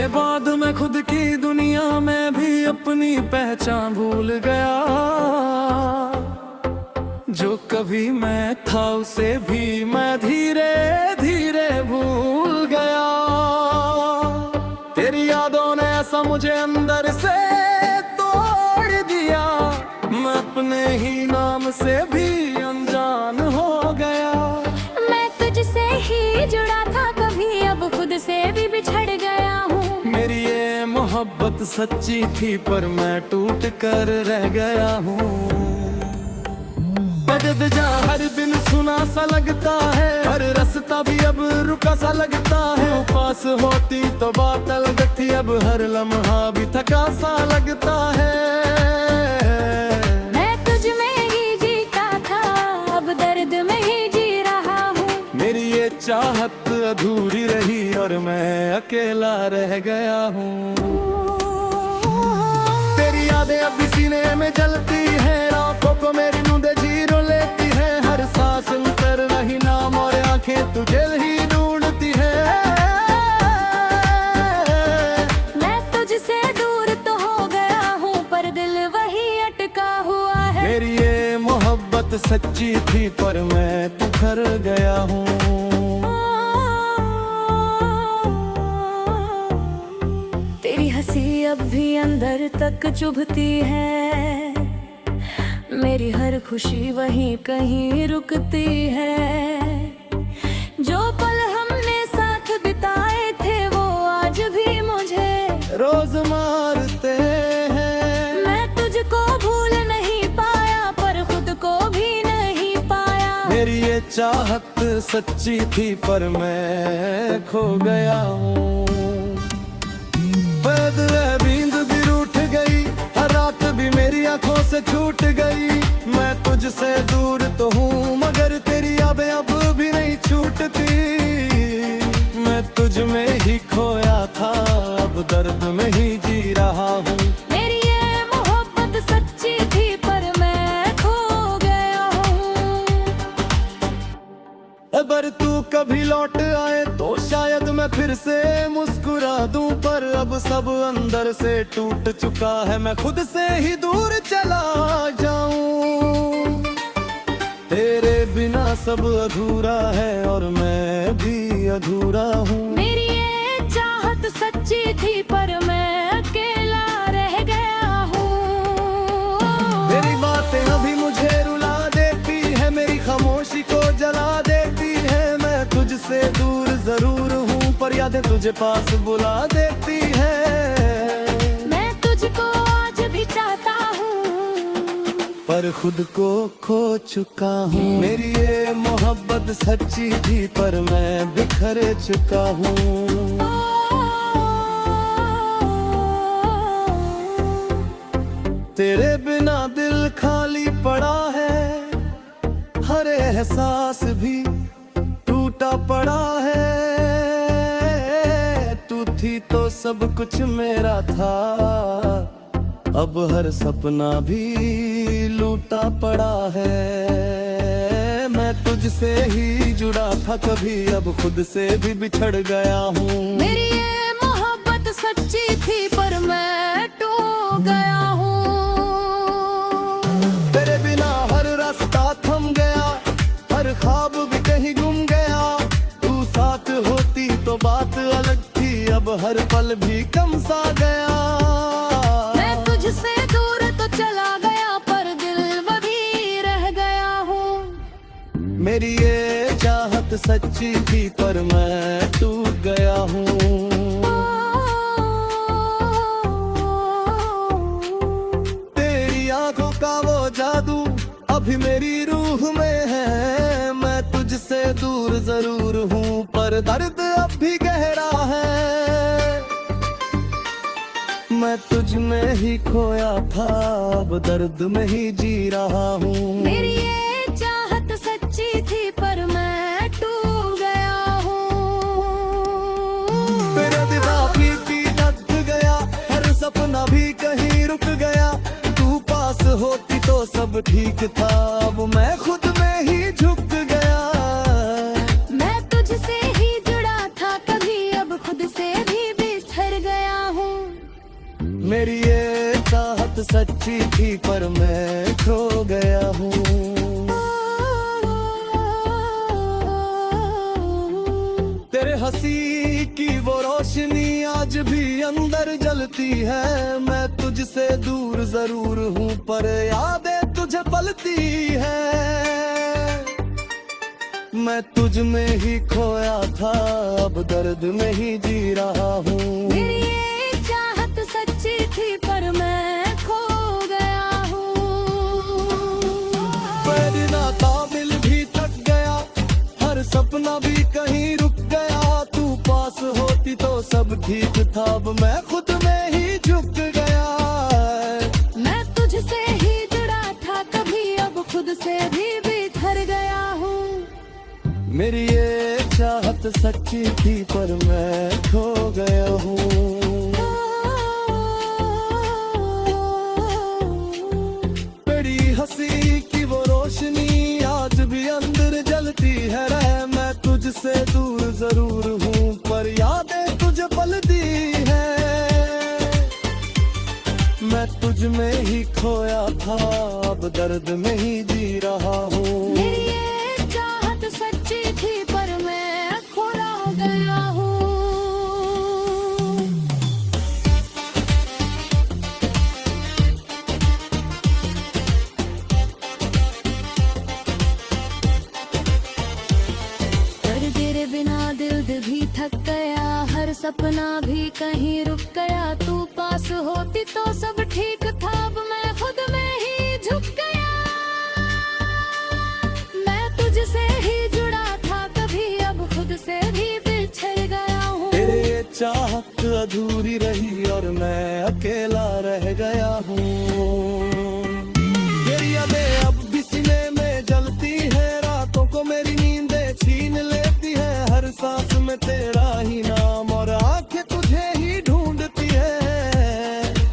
तेरे बाद मैं खुद की दुनिया में भी अपनी पहचान भूल गया। जो कभी मैं था उसे भी मैं धीरे धीरे भूल गया। तेरी यादों ने ऐसा मुझे अंदर से तोड़ दिया। मैं अपने ही नाम से भी अनजान हो गया। मैं तुझसे ही जुड़ा था कभी, अब खुद से भी बिछड़ गया हूँ। मेरी ये मोहब्बत सच्ची थी पर मैं टूट कर रह गया हूँ। बदद जा हर दिन सुना सा लगता है, हर रास्ता भी अब रुका सा लगता है। पास होती तो बात अलग थी, अब हर लम्हा भी थका सा लगता है। मैं तुझ में ही जीता था, अब दर्द में ही जी रहा हूँ। मेरी ये चाहत अधूरी रही और मैं अकेला रह गया हूँ। तेरी यादें अब सीने में जलती है, आंखों को मेरी नींद जीरो लेती है। हर सांस उतर वही नाम और आंखें तुझे ही ढूंढती है। मैं तुझसे दूर तो हो गया हूँ पर दिल वही अटका हुआ है। मेरी ये मोहब्बत सच्ची थी पर मैं बिखर गया हूँ। तेरी हंसी अब भी अंदर तक चुभती है। मेरी हर खुशी वहीं कहीं रुकती है। जो पल हमने साथ बिताए थे वो आज भी मुझे रोज मारते हैं। मैं तुझको भूल नहीं पाया पर खुद को भी नहीं पाया। मेरी ये चाहत सच्ची थी पर मैं खो गया हूँ। नींद भी रूठ गई, हर रात भी मेरी आंखों से छूट गई। मैं तुझसे दूर तो हूँ मगर तेरी यादें अब भी नहीं छूटती। मैं तुझ में ही खोया था, अब दर्द में ही जी रहा हूँ। मेरी ये मोहब्बत सच्ची थी पर मैं खो गया हूँ। अगर तू कभी लौट आए तो शायद मैं फिर से मुस्कुरा दूं, पर अब सब अंदर से टूट चुका है। मैं खुद से ही दूर चला जाऊं। तेरे बिना सब अधूरा है और मैं भी अधूरा हूँ। मेरी ये चाहत सच्ची थी पर मैं अकेला रह गया हूँ। तेरी बातें अभी मुझे रुला देती है, मेरी खामोशी को जला देती है। मैं तुझसे दूर जरूर हूँ पर यादें तुझे पास बुला देती है। मैं तुझको आज भी चाहता हूँ पर खुद को खो चुका हूँ। मेरी ये मोहब्बत सच्ची थी पर मैं बिखर चुका हूँ। तेरे बिना दिल खाली पड़ा है, हर एहसास भी टूटा पड़ा है। तू थी तो सब कुछ मेरा था, अब हर सपना भी लूटा पड़ा है। मैं तुझसे ही जुड़ा था कभी, अब खुद से भी बिछड़ गया हूँ। मेरी ये मोहब्बत सच्ची थी पर मैं टूट गया हूँ। तेरे बिना हर रास्ता थम गया, हर ख्वाब भी कहीं गुम गया। तू साथ होती तो बात अलग थी, अब हर पल भी कम सा गया। मैं तुझसे दूर तो चला गया पर दिल वही रह गया हूँ। मेरी ये चाहत सच्ची थी पर मैं टूट गया हूँ। तेरी आंखों का वो जादू अभी मेरी रूह में है। मैं तुझसे दूर जरूर हूँ पर दर्द अब भी गहरा है। मैं तुझ में ही खोया था, अब दर्द में ही जी रहा हूँ। मेरी ये चाहत सच्ची थी पर मैं टूट गया हूँ। तेरा दिमागी भी लग गया, हर सपना भी कहीं रुक गया। तू पास होती तो सब ठीक था, अब मैं खुद में ही झुक गया। मैं तुझसे ही जुड़ा था कभी, अब खुद से भी बिछड़ गया। सच्ची थी पर मैं खो गया हूँ। तेरे हंसी की वो रोशनी आज भी अंदर जलती है। मैं तुझसे दूर जरूर हूँ पर यादें तुझे पलती है। मैं तुझ में ही खोया था, अब दर्द में ही जी रहा हूँ। मेरी ये चाहत सच्ची थी पर मैं खो गया हूँ। ना काबिल भी थक गया, हर सपना भी कहीं रुक गया। तू पास होती तो सब ठीक था, अब मैं खुद में ही झुक गया। मैं तुझसे ही जुड़ा था कभी, अब खुद से भी बिखर गया हूँ। मेरी ये चाहत सच्ची थी पर मैं खो गया हूँ। मेरी हंसी की वो रोशनी आज भी अंदर जलती है। मैं तुझसे दूर जरूर हूँ पर यादें तुझे पलती है। मैं तुझ में ही खोया था, अब दर्द में ही जी रहा हूँ। मेरी ये चाहत सच्ची थी पर मैं खोला गया हूँ। तेरे बिना दिल भी थक गया, हर सपना भी कहीं रुक गया। तू पास होती तो सब ठीक था, अब मैं खुद में ही झुक गया। मैं तुझसे ही जुड़ा था कभी, अब खुद से भी बिछड़ गया हूँ। तेरे चाहत अधूरी रही और मैं अकेला रह गया हूँ। तेरी यादें अब भी सीने में जलती है, रातों को मेरी नींदें छीन लेती है। हर सांस में तेरा ही नाम और आंखें तुझे ही ढूंढती है।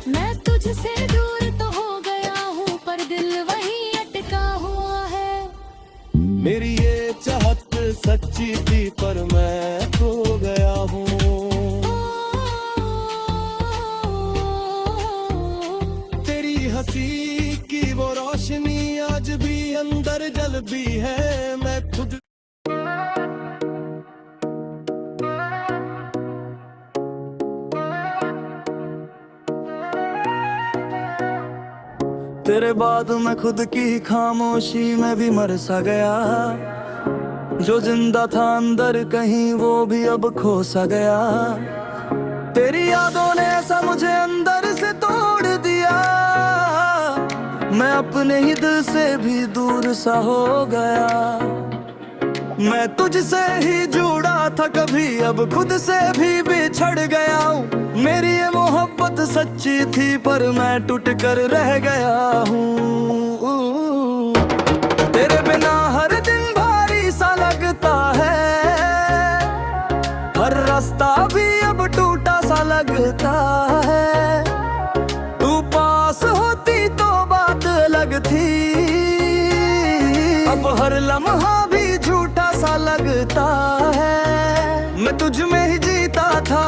मैं तुझसे दूर तो हो गया हूँ पर दिल वहीं अटका हुआ है। मेरी ये चाहत सच्ची थी पर मैं खो गया हूँ। तेरी हंसी की वो रोशनी आज भी अंदर जलती है। मैं खुद तेरे बाद मैं खुद की खामोशी में भी मर सा गया। जो जिंदा था अंदर कहीं वो भी अब खो सा गया। तेरी यादों ने ऐसा मुझे अंदर से तोड़ दिया, मैं अपने ही दिल से भी दूर सा हो गया। मैं तुझसे ही जुड़ा था कभी, अब खुद से भी बिछड़ गया हूँ। मेरी ये मोहब्बत सच्ची थी पर मैं टूट कर रह गया हूँ। तेरे बिना हर दिन भारी सा लगता है, हर रास्ता भी अब टूटा सा लगता है। तू पास होती तो बात अलग थी, अब हर लम्हा भी झूठा सा लगता है। मैं तुझ में ही जीता था,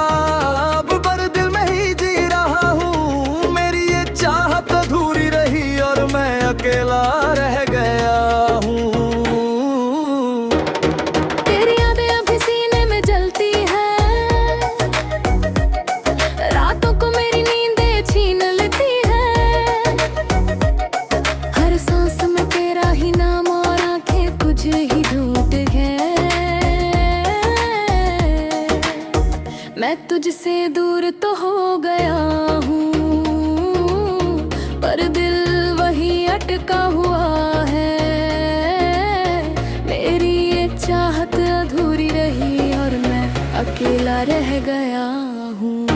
अब पर दिल में ही जी रहा हूँ। मेरी ये चाहत अधूरी रही और मैं अकेला रह गया हूँ। तेरी यादें अभी सीने में जलती है, रातों को मेरी नींदें छीन लेती है। हर सांस में तेरा ही नाम और आंखें तुझे ही ढूंढ है। मैं तुझसे दूर तो हो गया हूँ पर दिल वही अटका हुआ है। मेरी ये चाहत अधूरी रही और मैं अकेला रह गया हूँ।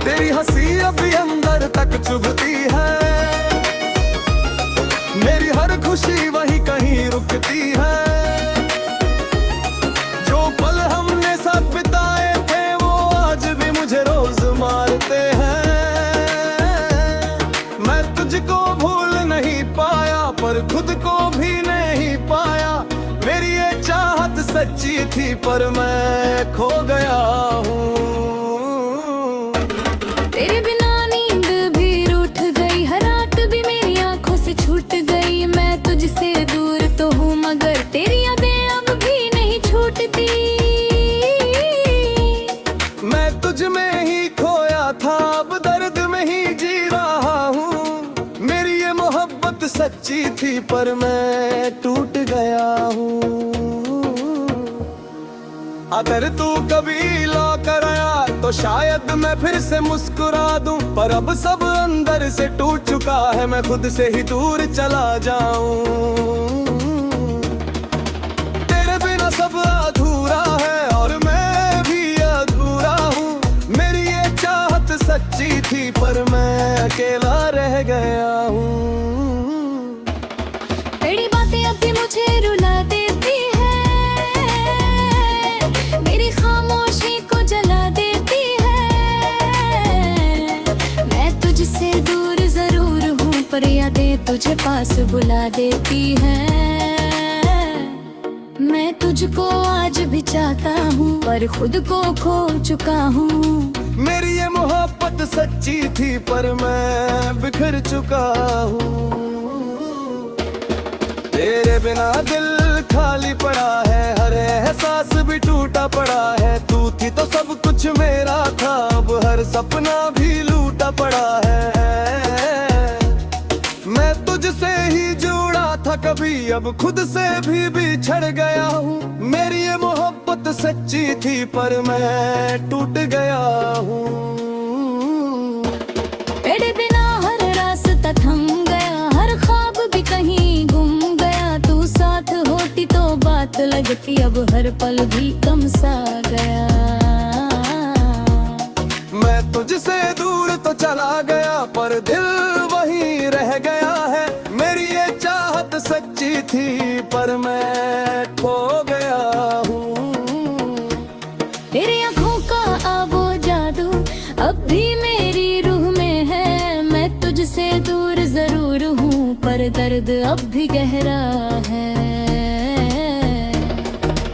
तेरी हंसी अभी अंदर तक चुभती है, मेरी हर खुशी वही कहीं रुकती है। जो पल हमने साथ बिताए थे वो आज भी मुझे रोज मारते हैं। मैं तुझको भूल नहीं पाया पर खुद को भी नहीं पाया। मेरी ये चाहत सच्ची थी पर मैं खो गया हूँ। तेरे बिना नींद भी रूठ गई, हर पर मैं टूट गया हूँ। अगर तू कभी लौट कर आया तो शायद मैं फिर से मुस्कुरा दूं, पर अब सब अंदर से टूट चुका है, मैं खुद से ही दूर चला जाऊं। तेरे बिना सब अधूरा है और मैं भी अधूरा हूँ। मेरी ये चाहत सच्ची थी पर मैं अकेला रह गया हूँ। तेरी बातें अब भी मुझे रुला देती है, मेरी खामोशी को जला देती है। मैं तुझसे दूर जरूर हूँ पर यादें तुझे पास बुला देती है। मैं तुझको आज भी चाहता हूँ पर खुद को खो चुका हूँ। मेरी ये मोहब्बत सच्ची थी पर मैं बिखर चुका हूँ। तेरे बिना दिल खाली पड़ा है, हर एहसास भी टूटा पड़ा है। तू थी तो सब कुछ मेरा था, अब हर सपना भी लूटा पड़ा है। मैं तुझसे ही जुड़ा था कभी, अब खुद से भी बिछड़ गया हूँ। मेरी ये मोहब्बत सच्ची थी पर मैं टूट गया हूँ। तेरे बिना हर रास्ता थम गया, हर ख्वाब भी कहीं गुम गया। तू साथ होती तो बात लगती, अब हर पल भी कम सा गया। मैं तुझसे दूर तो चला गया पर दिल वहीं रह गया है। मेरी ये चाहत सच्ची थी पर मैं खो गया हूँ। तेरी आँखों का वो जादू अब भी मेरी रूह में है। मैं तुझसे दूर जरूर हूँ पर दर्द अब भी गहरा है।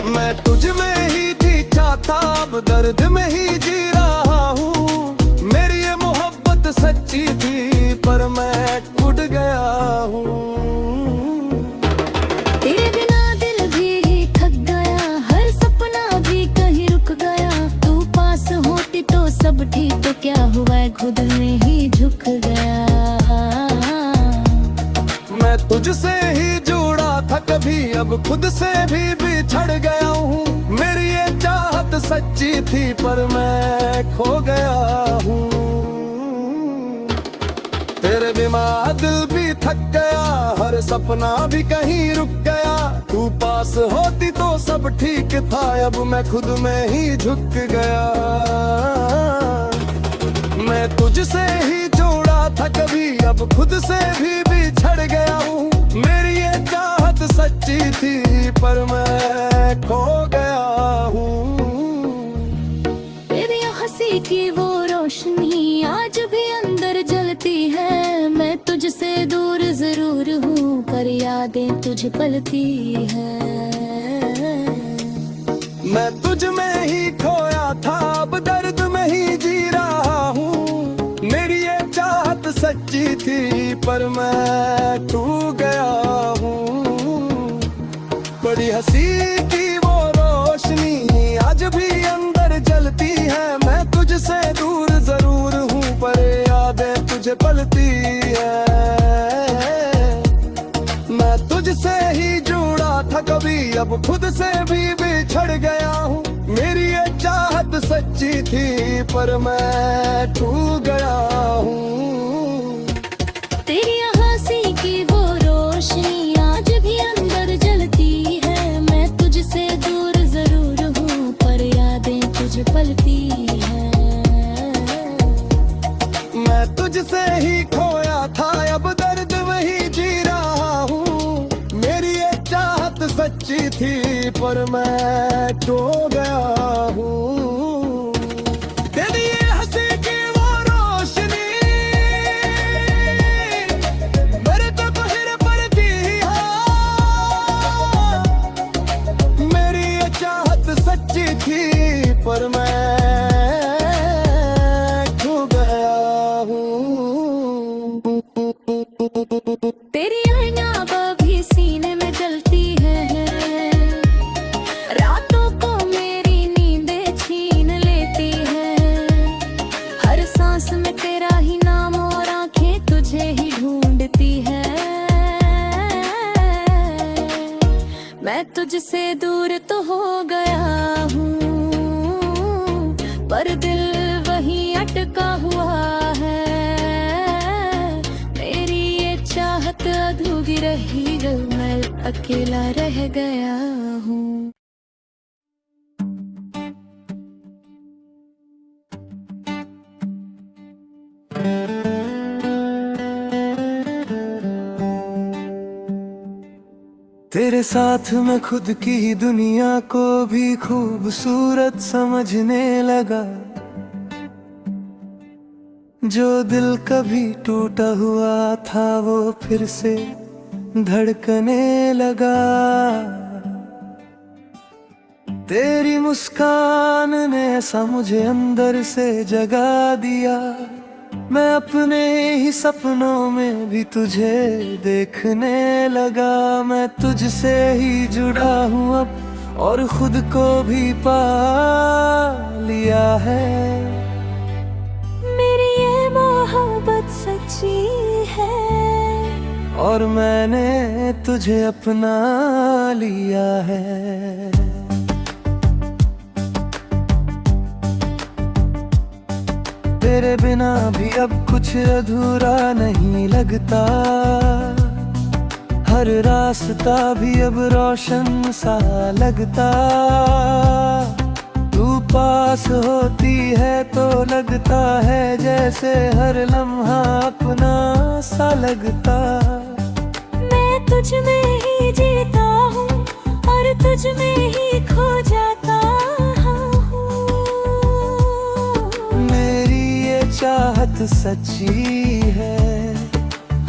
मैं तुझ में ही थी चाहता, अब दर्द में ही जी रहा हूँ। मेरी ये मोहब्बत सच्ची थी पर मैं टूट गया हूँ। तेरे बिना दिल भी थक गया, हर सपना भी कहीं रुक गया। तू पास होती तो सब ठीक, तो क्या हुआ खुद में ही झुक गया। मैं तुझसे ही जुड़ा था कभी, अब खुद से भी बिछड़ गया हूँ। मेरी ये चाहत सच्ची थी पर मैं खो गया हूँ। तेरे बिना दिल भी थक गया, हर सपना भी कहीं रुक गया। तू पास होती तो सब ठीक था, अब मैं खुद में ही झुक गया। मैं तुझसे ही जुड़ा था कभी, अब खुद से भी बिछड़ गया हूँ। मेरी ये चाहत सच्ची थी पर मैं खो गया हूँ। तेरी हंसी की वो रोशनी आज भी अंदर जलती है। मैं तुझसे दूर जरूर हूँ पर यादें तुझे पलती है। मैं तुझ में ही खोया था, अब दर्द में ही जी रहा हूँ। मेरी ये चाहत सच्ची थी पर मैं टूट गया हूँ। बड़ी हंसी की वो रोशनी आज भी अंदर जलती है। मैं तुझसे दूर जरूर हूँ पर यादें तुझे पलती है। मैं तुझसे ही जुड़ा था कभी, अब खुद से भी बिछड़ गया हूँ। मेरी ये चाहत सच्ची थी पर मैं टूट गया हूँ। तेरी हंसी की वो रोशनी आज भी अंदर जलती है। मैं तुझसे दूर जरूर हूँ पर यादें तुझे पलती है। मैं तुझसे ही खोया था, अब दर्द वही जी रहा हूँ। मेरी ये चाहत सच्ची थी पर मैं टूट गया हूँ। तेरी ये हंसी की वो रोशनी मेरे तो कहर पड़ती है। मेरी ये चाहत सच्ची थी पर मैं खो गया हूँ। तेरी आईना भी सीने में जलती है। रातों को मेरी नींदें छीन लेती है। हर सांस में तेरा ही नाम और आंखें तुझे ही ढूंढती है। दूर तो हो गया हूँ, पर दिल वहीं अटका हुआ है। मेरी ये चाहत अधूरी रही जब मैं अकेला रह गया हूँ। तेरे साथ मैं खुद की ही दुनिया को भी खूबसूरत समझने लगा। जो दिल कभी टूटा हुआ था वो फिर से धड़कने लगा। तेरी मुस्कान ने ऐसा मुझे अंदर से जगा दिया। मैं अपने ही सपनों में भी तुझे देखने लगा। मैं तुझसे ही जुड़ा हूँ अब और खुद को भी पा लिया है। मेरी ये मोहब्बत सच्ची है और मैंने तुझे अपना लिया है। तेरे बिना भी अब कुछ अधूरा नहीं लगता। हर रास्ता भी अब रोशन सा लगता। तू पास होती है तो लगता है जैसे हर लम्हा अपना सा लगता। मैं तुझ में ही जीता हूँ और तुझ में ही खो जाता हूँ। मेरी ये चाहत सच्ची है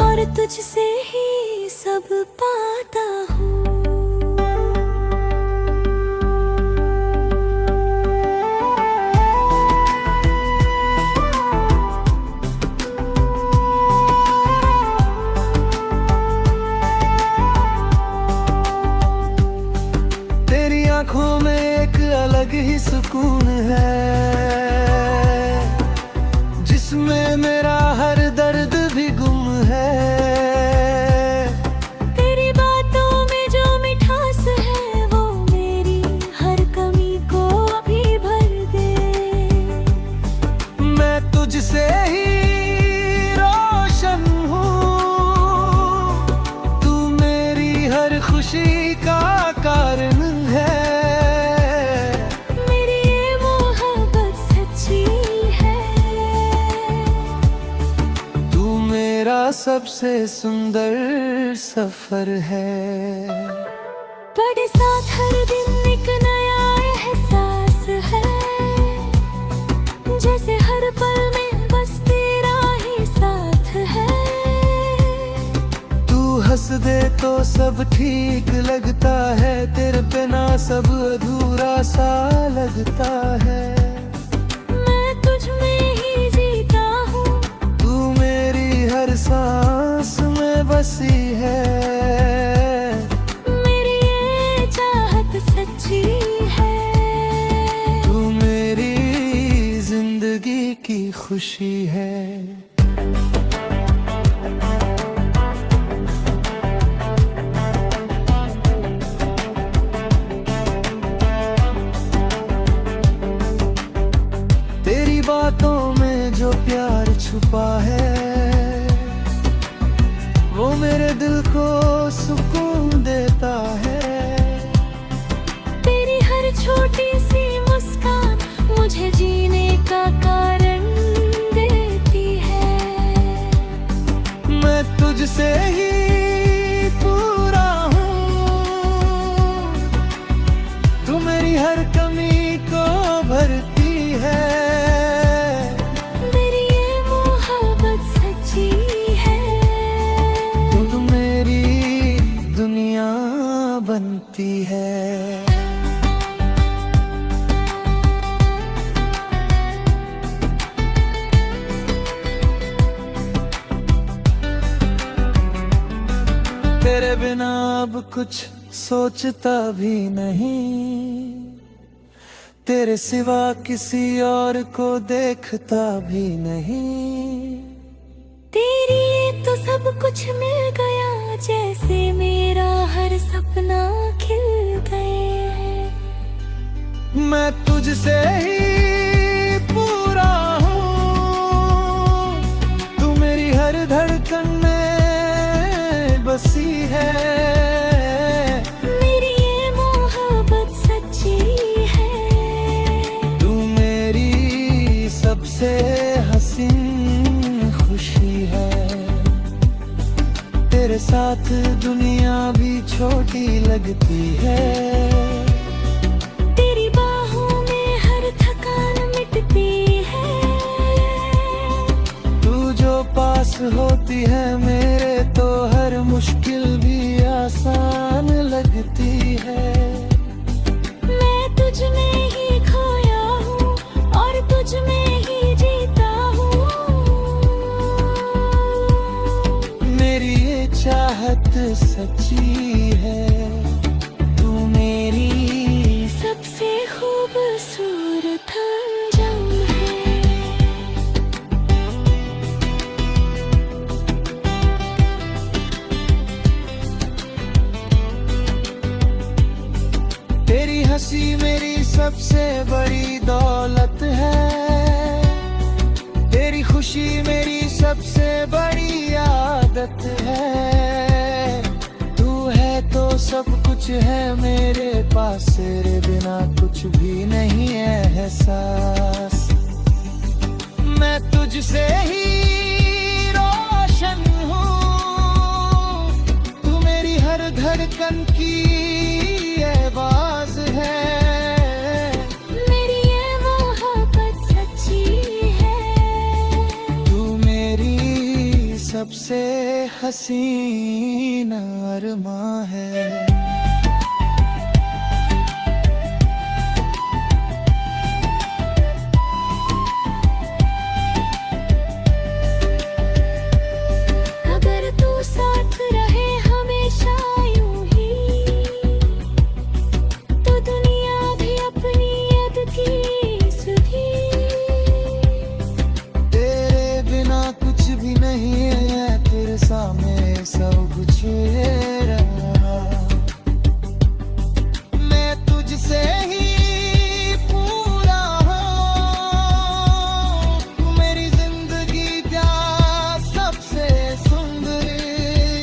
और तुझसे ही सब पाता हूँ। तेरी आंखों में एक अलग ही सुकून है जिसमें मेरा हर दर्द भी गुम है। तेरी बातों में जो मिठास है वो मेरी हर कमी को अभी भर दे। मैं तुझसे ही रोशन हूँ। तू मेरी हर खुशी का कारण है। मेरी ये मोहब्बत सच्ची है। तू मेरा सबसे सुंदर सफर है। बड़े साथ हर दिन एक नया एहसास है। जैसे हर पल में बस तेरा ही साथ है। तू हंस दे तो सब ठीक लगता है। तेरे बिना सब अधूरा सा लगता है। मैं तुझ में ही जीता हूँ। तू मेरी हर सांस में बसी है। मेरी ये चाहत सच्ची है। तू मेरी जिंदगी की खुशी है। तेरी बातों में जो प्यार छुपा है वो मेरे दिल को सुकून देता है। तेरी हर छोटी सी मुस्कान मुझे जीने का कारण देती है। मैं तुझसे ही पूरा हूँ। तू मेरी हर कमी को भरती है। मेरी ये मोहब्बत सच्ची है। तू मेरी दुनिया बनती है। तेरे बिना अब कुछ सोचता भी नहीं। तेरे सिवा किसी और को देखता भी नहीं। तेरी ये तो सब कुछ मिल गया जैसे मेरा हर सपना खिल गए। मैं तुझसे ही पूरा हूँ, तू मेरी हर धड़कन में बसी है। मेरी ये मोहब्बत सच्ची है, तू मेरी सबसे हसीन खुशी है। तेरे साथ दुनिया भी छोटी लगती है। तेरी बाहों में हर थकान मिटती है। तू जो पास होती है मेरे तो हर मुश्किल भी आसान लगती है। मैं तुझ में ही खोया हूँ और तुझ में ही जीता हूँ। मेरी ये चाहत सच्ची है, तू मेरी सबसे खूबसूरत अंजाम है। तेरी हंसी मेरी सबसे बड़ी दौलत है। तेरी खुशी मेरी सबसे बड़ी आदत है। तू है तो सब कुछ है मेरे पास, तेरे बिना कुछ भी नहीं है एहसास। मैं तुझसे ही रोशन हूँ, तू मेरी हर धड़कन की आवाज है। मेरी ये मोहब्बत सच्ची है, तू मेरी सबसे हसीन अरमा है। अगर तू साथ रहे हमेशा यूं ही, तो दुनिया भी अपनी याद की सुधी। तेरे बिना कुछ भी नहीं है, तेरे सामने सब कुछ रहा। मैं तुझसे ही पूरा हूँ, तू मेरी जिंदगी का सबसे सुंदर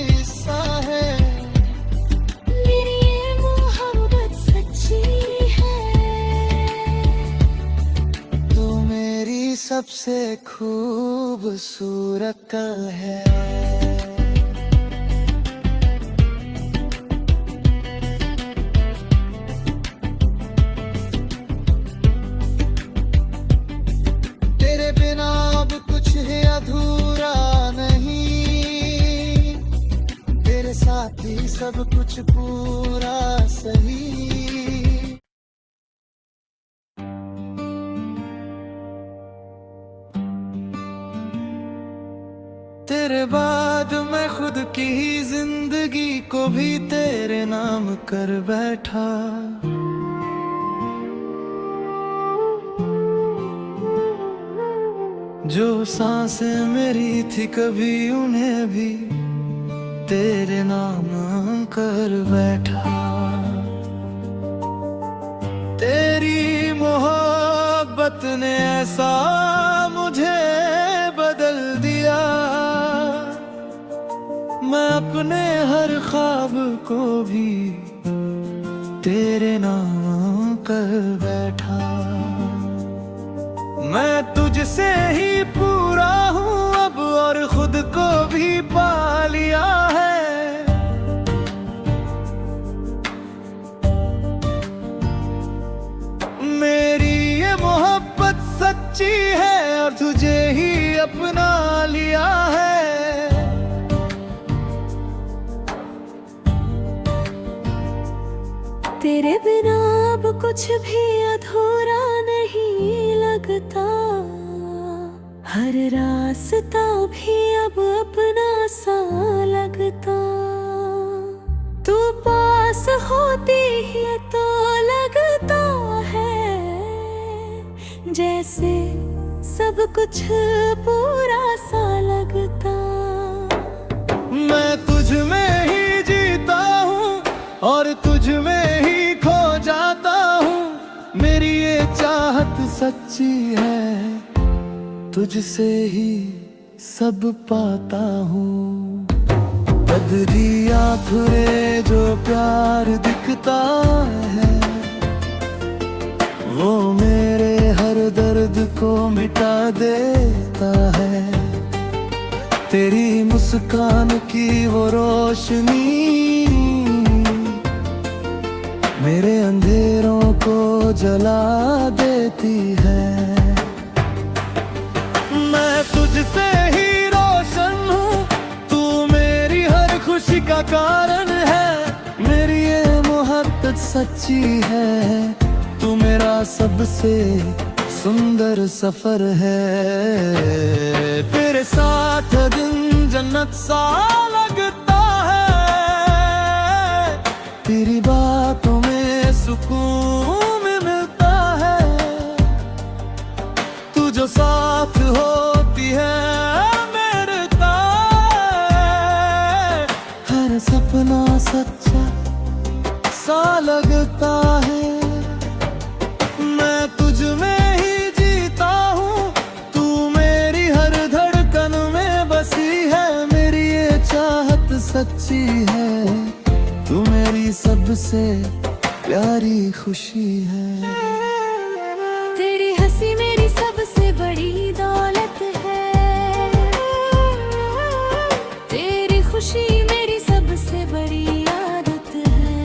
हिस्सा है। मेरी ये मोहब्बत सच्ची है, तू मेरी सबसे खूबसूरत कल है। तेरे बिना अब कुछ है अधूरा नहीं, तेरे साथ ही सब कुछ पूरा सही। तेरे बाद मैं खुद की ही जिंदगी को भी तेरे नाम कर बैठा। जो सांसें मेरी थी कभी उन्हें भी तेरे नाम कर बैठा। तेरी मोहब्बत ने ऐसा मुझे बदल दिया, मैं अपने हर ख्वाब को भी तेरे नाम कर बैठा। मैं तुझसे ही पूरा हूँ अब और खुद को भी पा लिया है। मेरी ये मोहब्बत सच्ची है और तुझे ही अपना लिया है। तेरे बिना अब कुछ भी अधूरा नहीं लगता। हर रास्ता भी अब अपना सा लगता। तू पास होती है तो लगता है जैसे सब कुछ पूरा सा लगता। मैं तुझ में ही जीता हूँ और तुझ में ही खो जाता हूँ। मेरी ये सच्ची है, तुझसे ही सब पाता हूँ। बदरी आँखों में जो प्यार दिखता है, वो मेरे हर दर्द को मिटा देता है। तेरी मुस्कान की वो रोशनी मेरे अंधेरों को जला देती है। मैं तुझसे ही रोशन हूँ, तू मेरी हर खुशी का कारण है। मेरी ये मोहब्बत सच्ची है, तू मेरा सबसे सुंदर सफर है। तेरे साथ दिन जन्नत सा लगता है, तेरी बातों में सुकून मिलता है। तू जो साथ होती है मेरे ताए, हर सपना सच्चा सा लगता है। मैं तुझ में ही जीता हूँ, तू मेरी हर धड़कन में बसी है। मेरी ये चाहत सच्ची है, तू मेरी सबसे प्यारी खुशी है। तेरी हंसी मेरी सबसे बड़ी दौलत है, तेरी खुशी मेरी सबसे बड़ी आदत है।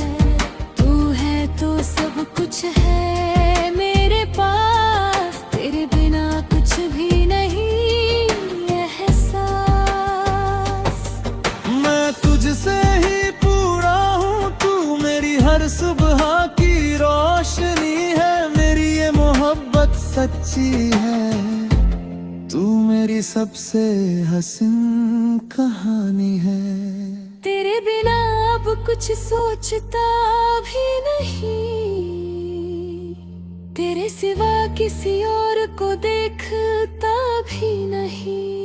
तू है तो सब कुछ है मेरे पास, तेरे बिना कुछ भी नहीं एहसास। मैं तुझसे ही पूरा हूँ, तू मेरी हर सुबह की रोशनी है। मेरी ये मोहब्बत सच्ची है, तू मेरी सबसे हसीन कहानी है। तेरे बिना अब कुछ सोचता भी नहीं, तेरे सिवा किसी और को देखता भी नहीं।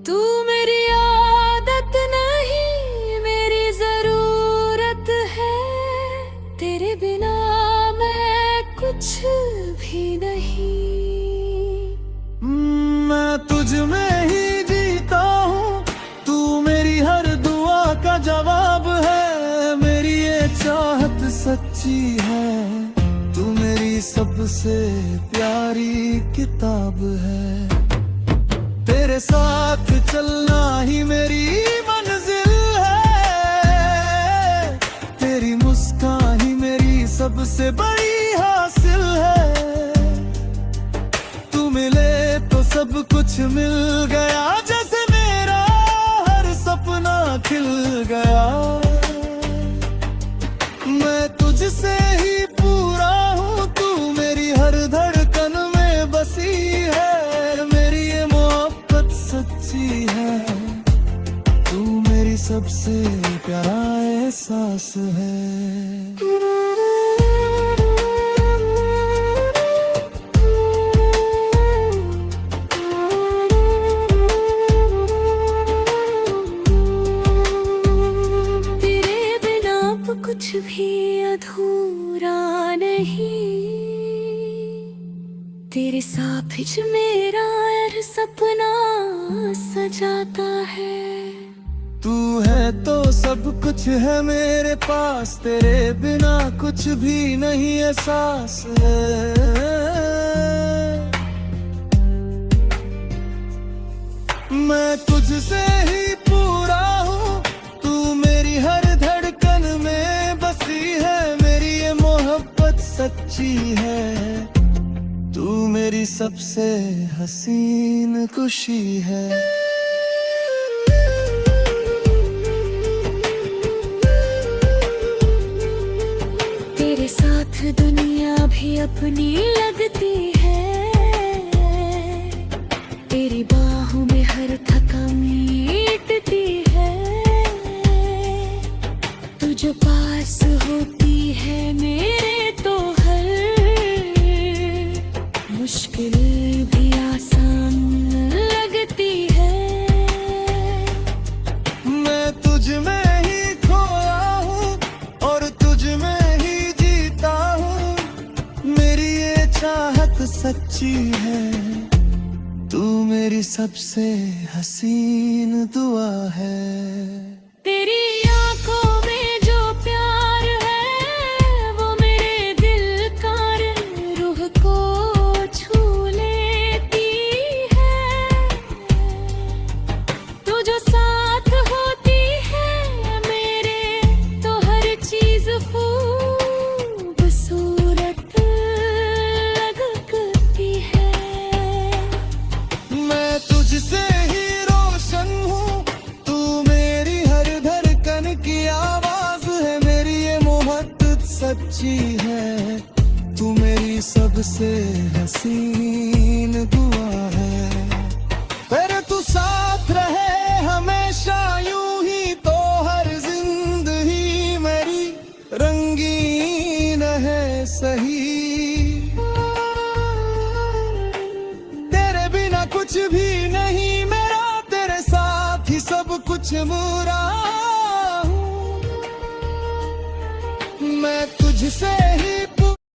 तू मेरी आदत नहीं, मेरी जरूरत है। तेरे बिना मैं कुछ भी नहीं। मैं तुझ में ही जीता हूँ, तू मेरी हर दुआ का जवाब है। मेरी ये चाहत सच्ची है, तू मेरी सबसे प्यारी किताब है। तेरे साथ चलना ही मेरी मंजिल है, तेरी मुस्कान ही मेरी सबसे बड़ी हासिल है। तू मिले तो सब कुछ मिल गया, जैसे मेरा हर सपना खिल गया। मैं तुझसे ही पूरा हूँ, तू मेरी हर धड़कन में बसी है। मेरी ये मोहब्बत सच्ची है, तू मेरी सबसे प्यारा एहसास है। कुछ भी अधूरा नहीं, तेरे साथ जो मेरा हर सपना सजाता है। तू है तो सब कुछ है मेरे पास, तेरे बिना कुछ भी नहीं एहसास है। मैं तुझसे ही पूरा हूँ, तू मेरी हर धड़कन में बसी है। मेरी ये मोहब्बत सच्ची है, तू मेरी सबसे हसीन खुशी है। तेरे साथ दुनिया भी अपनी लगती है, तेरी बाहों में हर थका मिटती है। तू जो पास होती है मेरे तो हर मुश्किल भी आसान लगती है। मैं तुझ में ही खोया हूँ और तुझ में ही जीता हूँ। मेरी ये चाहत सच्ची है, तू मेरी सबसे हसीन दुआ है। तेरी आंखों में जो प्यार है वो मेरे दिल का रूह को छू लेती है। तू जो साथ होती है मेरे तो हर चीज खूबसूरत लगती है। मैं तुझसे ही रोशन हूँ, तू मेरी हर धड़कन की आवाज है। मेरी ये मोहब्बत सच्ची है, तू मेरी सबसे हसीन दुआ है। तेरे तू साथ रहे हमेशा यूं ही, तो हर जिंदगी मेरी रंगीन है सही। तेरे बिना कुछ भी नहीं मेरा, तेरे साथ ही सब कुछ मुरा हूँ। मैं तुझसे ही